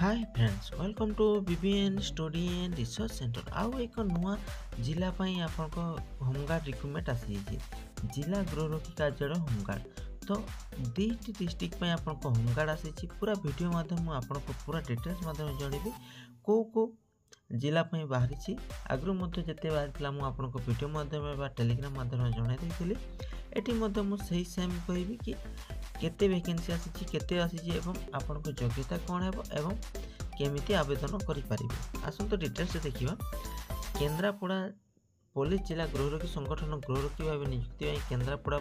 Hi friends welcome to BBN study and research centre आउ एक नुआ जिला पई आपनको होमगार्ड रिक्रुटमेंट आसी जिला गृहरक्षी कार्यालय होमगार्ड तो दुईटी डिस्ट्रिक्ट पई आपनको होमगार्ड आसी पूरा वीडियो माध्यम आपनको पूरा डिटेल्स माध्यम जणेबी को जिला पई बाहरी आगु मध्य जते बाहरी मु आपनको वीडियो माध्यम बा टेलीग्राम माध्यम जणाई देइथिली एटी मध्य मु सही सेम कहबी कि केते वैकेंसी आसी केते आसी एवं आपनको योग्यता कौन है एवं केमिति आवेदन करि परिबे आसंतो डिटेल्स देखिबा। केन्द्रापड़ा पुलिस जिला गृहरक्षी संगठन गृहरक्षी भाव नियुक्ति पई केन्द्रापड़ा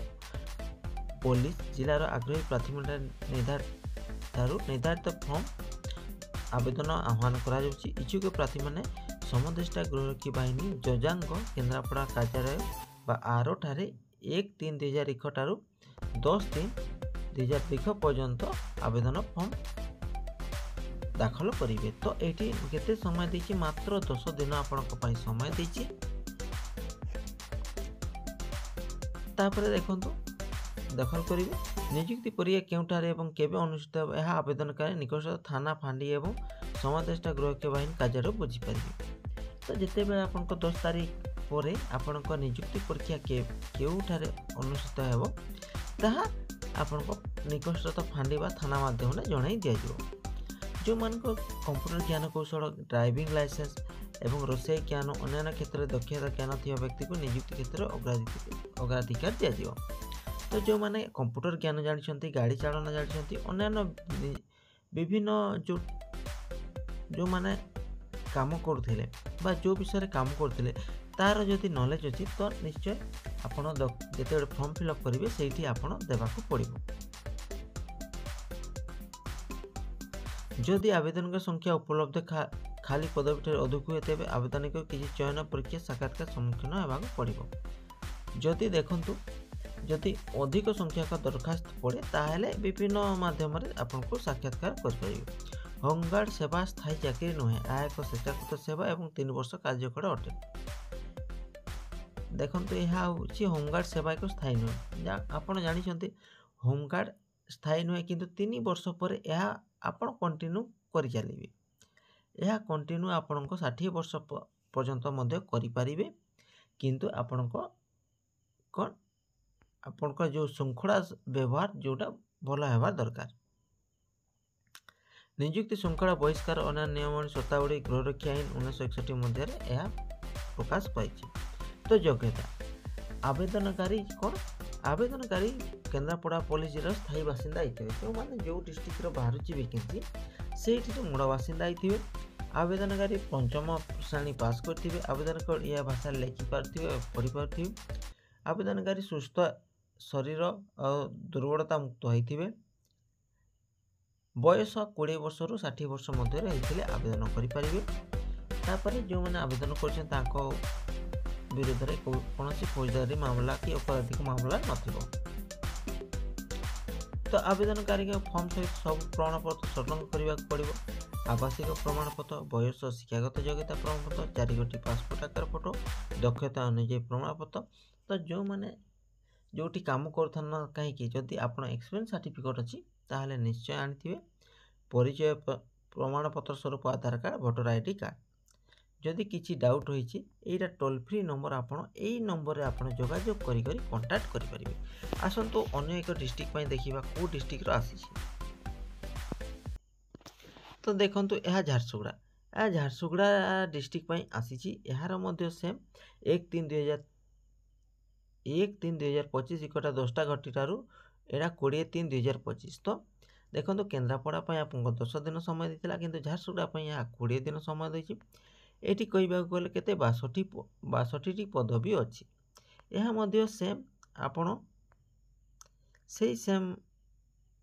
पुलिस जिलार आग्रही प्राथमिकता निर्धारित फॉर्म आवेदन आह्वान करा जाउछि। इच्छुक प्रार्थी माने समदेष्टा गृहरक्षी बाहिनी जजांग केन्द्रापड़ा कार्यालय बा आरो ठारे 1-3-2001 ठारू 10-3-2002 पर्यंत आवेदन फॉर्म दाखल करेंगे। तो ये केते समय देछि मात्र 10 दिन आपनको पई समय देछि। तापर देखंतु दाखल करेंगे नियुक्ति प्रक्रिया केउठारे एवं केबे अनुष्ठित हो यह आवेदनकारी निकटस्थ थाना फांडी एवं समादेष्टा गृहरक्षी बाहिनी कार्यालय बुझी पारिबे। तो जिते बेले आपनको 10 तारीख पर आपनको नियुक्ति प्रक्रिया केउठारे अनुष्ठित हेबो ताहा आपनको निकटस्थ फांडी बा थाना माध्यम जणाई दिया जो मान कंप्यूटर ज्ञान कौशल ड्राइविंग लाइसेंस एवं रोषे ज्ञान अन्य क्षेत्र में दक्षता ज्ञान थी व्यक्ति को नियुक्ति क्षेत्र में अग्राधिकार दिया। तो जो मैंने कंप्यूटर ज्ञान जानते गाड़ी चालन जानते अन्य विभिन्न जो मैंने काम करुले जो विषय काम करते तार जदि नॉलेज अच्छी तो निश्चय आपण जिते फॉर्म फिलअप करेंगे से आपड़ देवाक पड़ो। जदि आवेदन संख्या उपलब्ध खाली पदवी अधिक हुए तेज आवेदन को किसी चयन परीक्षा साक्षात्कार सम्मुखीन होगा पड़ो। जदि देखंतु जदि अधिक संख्यक दरखास्त पड़े ताहले विभिन्न माध्यम आपको साक्षात्कार करेंगे। होमगार्ड सेवा स्थायी चाकरी नुहे आ एक स्वेच्छाकृत सेवा और 3 वर्ष कार्यकाल अटे। देखंतु यह हूँ होमगार्ड सेवा एक स्थायी नुहे आपड़ जानते होमगार्ड स्थायी नुहे किंतु 3 वर्ष पर यह आपण कंटिन्यू कर चलिए यह कंटिन्यू आपण 60 वर्ष पर्यंत मध्य करें किंतु आपण कौन आपण जो श्रृंखला व्यवहार जोटा भल होबार दरकार। नियुक्ति श्रृंखला बहिष्कार अन्य नियम शर्तावली गृहरक्षी आईन 1961 मध्य यह प्रकाश पाई। तो योग्यता आवेदनकारी कौन आवेदनकारी केन्द्रापड़ा पुलिस जिला स्थायी बासिंदा होते जो मैंने जो डिस्ट्रिक्ट बाहर वैकेंसी से मूल बासिंदा होते आवेदनकारी 5म श्रेणी पास करते आवेदन यह भाषा लिखिपारे पढ़ी पारे आवेदनकारी सुस्थ शरीर और दुर्बलता मुक्त होते बयस 20 वर्ष रु 60 वर्ष मध्य होते आवेदन करें। जो मैंने आवेदन कर विरोध में कौन फौजदारी मामला कि अपराधिक मामला नथिबो। तो आवेदनकारी फॉर्म सहित सब प्रमाणपत्र संलग्न करने पड़ो। आवासिक प्रमाणपत्र बयस शिक्षागत योग्यता प्रमाणपत्र 4 गोटी पासपोर्ट आकार फोटो दक्षता अनुଯାयी प्रमाणपत्र। तो जो मैंने जोटी काम करना कहीं जदि आप एक्सपीरियंस सर्टिफिकेट अच्छी ताहले निश्चय आनी परिचय प्रमाणपत्र स्वरूप आधार कार्ड भोटर आईडी कार्ड। जदि किसी डाउट होइछि एटा टोल फ्री नंबर आपण एई नंबर रे आपण जोगाजोग करी कांटेक्ट करि परिबे। आसंतो अन्य एक डिस्ट्रिक्ट पई देखिबा को डिस्ट्रिक्ट रो आसी। तो देखंतु यह झारसुगुड़ा डिस्ट्रिक्ट पई आसी यार मध्य सेम 1-3-2025 इकटा 10टा घटी ठारू एटा 20-3-2025। तो देखंतु केन्द्रापड़ा पई आपन 10 दिन समय देथिला किंतु झारसुगुड़ा पई या 20 दिन समय देछि। एटी कहबा गले केते 62टी पदवी अच्छी यह मध्य सेम आपण से सेम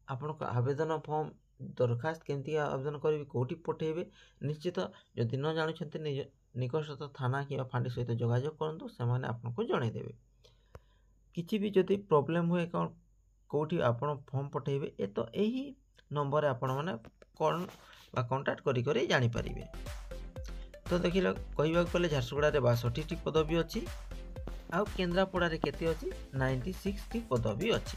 आपण आवेदन फॉर्म दरखास्त केमती आवेदन करेंगे कौटी पठेबे निश्चित जदि न जानते निकटस्थ थाना कि फांडी सहित जोगाजोग करूँ से आपको जनईदेवे। किसी भी जदि प्रॉब्लम हुए कौन कौटी आपण फॉर्म पठेबे ए तो यही नंबर आपण मैंने कौन कांटेक्ट करी जानीपारे। तो देख कहवाक गले झारसुगुड़ा 62टी पदवी अच्छी आउ केन्द्रापड़ा केते अच्छी 96टी पदवी अच्छी।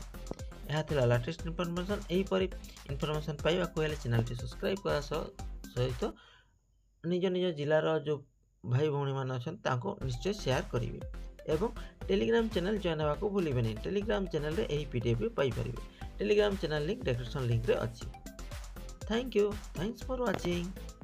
यह लेटेस्ट इनफॉरमेशन यहीपरि इनफॉरमेशन पाइबा चैनल सब्सक्राइब करा ସହିତ ନିଜ ନିଜ ଜିଲ୍ଲାର ଯେଉଁ ଭାଇ ଭଉଣୀମାନେ ଅଛନ୍ତି ତାଙ୍କୁ ନିଶ୍ଚୟ ସେୟାର କରିବେ ଏବଂ ଟେଲିଗ୍ରାମ ଚ୍ୟାନେଲ ଜଏନ୍ ହେବାକୁ ଭୁଲିବେନି। ଟେଲିଗ୍ରାମ ଚ୍ୟାନେଲରେ ଏହି PDF ପାଇପାରିବେ। ଟେଲିଗ୍ରାମ ଚ୍ୟାନେଲ ଲିଙ୍କ୍ ଡେସ୍କ୍ରିପସନ୍ ଲିଙ୍କ୍ରେ ଅଛି। Thank you. Thanks for watching.